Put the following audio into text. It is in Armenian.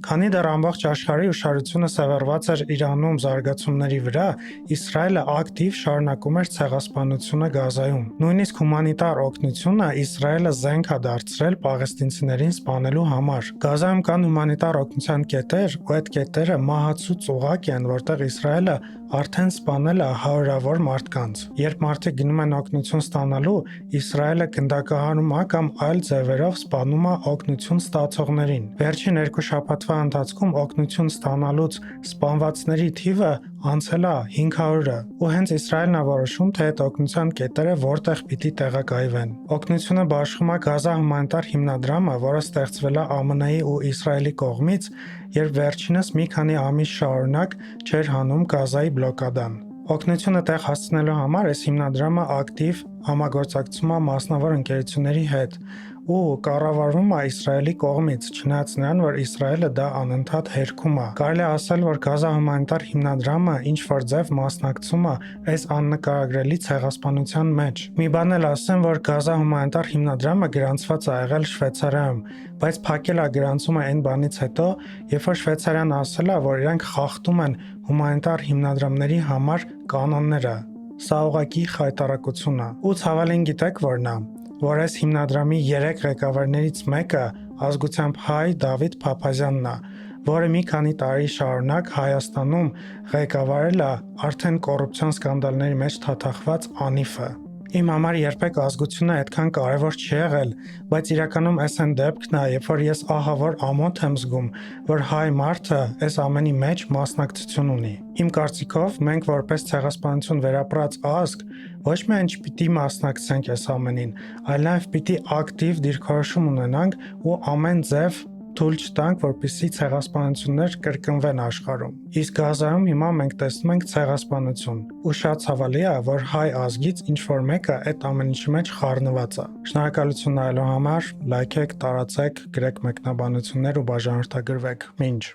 Քանի դեռ ամբողջ աշխարհի ուշադրությունը սևեռված էր Իրանում զարգացումների վրա, Իսրայելը ակտիվ շարունակում էր ցեղասպանությունը Գազայում։ Նույնիսկ հումանիտար օգնությունը Իսրայելը զենք է դարձրել պաղեստինցիներին սպանելու համար։ Գազայում կան հումանիտար օգնության կետեր, ու այդ կետերը մահացու ծուղակ են, որտեղ Իսրայելը արդեն սպանել է հարյուրավոր մարդկանց։ Երբ մարդիկ գնում են օգնություն ստանալու, Իսրայելը գնդակահարում է կամ այլ ձևերով սպանում է օգնություն ստացողներին։ Վերջին 2 շաբաթվա ընթացքում օգնություն ստանալուց սպանվածների թիվը անցել է 500-ը, ու հենց Իսրայելն է որոշում, թե այդ օգնության կետերը որտեղ պիտի տեղակայվեն։ Օգնությունը բաշխում է Գազա հումանիտար հիմնադրամը, որը ստեղծվել է ԱՄՆ-ի ու Իսրայելի կողմից, երբ վերջինս մի քանի ամիս շարունակ չէր հանում Գազայի բլոկադան։ Օգնությունը տեղ հասցնելու համար այս հիմնադրամը ակտիվ համագործակցում է մասնավոր ընկերությունների հետ ու կառավարվում է Իսրայելի կողմից, չնայած նրան, որ Իսրայելը դա անընդհատ հերքում է։ Կարելի է ասել, որ Գազա հումանիտար հիմնադրամը ինչ-որ ձև մասնակցում է այս աննկարագրելի ցեղասպանության մեջ։ Մի բան էլ ասեմ, որ Գազա հումանիտար հիմնադրամը գրանցված է եղել Շվեյցարիայում, բայց փակել է գրանցումը այն բանից հետո, երբ որ Շվեյցարիան ասել է, որ իրանք խախտում են հումանիտար հիմնադրամների համար կանոնները։ Սա ուղղակի խայտառակություն է։ Ու ցավալին գիտեք որն է, որ այս հիմնադրամի 3 ղեկավարներից մեկը ազգությամբ հայ Դավիթ Փափազյանն է, որը մի քանի տարի շարունակ Հայաստանում ղեկավարել է արդեն կոռուպցիոն սկանդալների մեջ թաթախված ԱՆԻՖ-ը։ Իմ համար երբեք ազգությունը այդքան կարևոր չի եղել, բայց իրականում այս այն դեպքն է, երբ որ ես ահավոր ամոթ եմ զգում, որ հայ մարդը այս ամենի մեջ մասնակցություն ունի։ Իմ կարծիքով մենք որպես ցեղասպանություն վերապրած ազգ ոչ միայն չպիտի մասնակցենք այս ամենին, այլ նաև պիտի ակտիվ դիրքորոշում ունենանք ու ամեն ձև թույլ չտանք, որպեսզի ցեղասպանություններ կրկնվեն աշխարհում։ Իսկ Գազայում հիմա մենք տեսնում ենք ցեղասպանություն, ու շատ ցավալի է, որ հայ ազգից ինչ-որ մեկը այդ ամեն ինչի մեջ խառնված է։ Շնորհակալություն նայելու համար, լայքեք, տարածեք, գրեք մեկնաբանություններ ու բաժանորդագրվեք։ Մինչ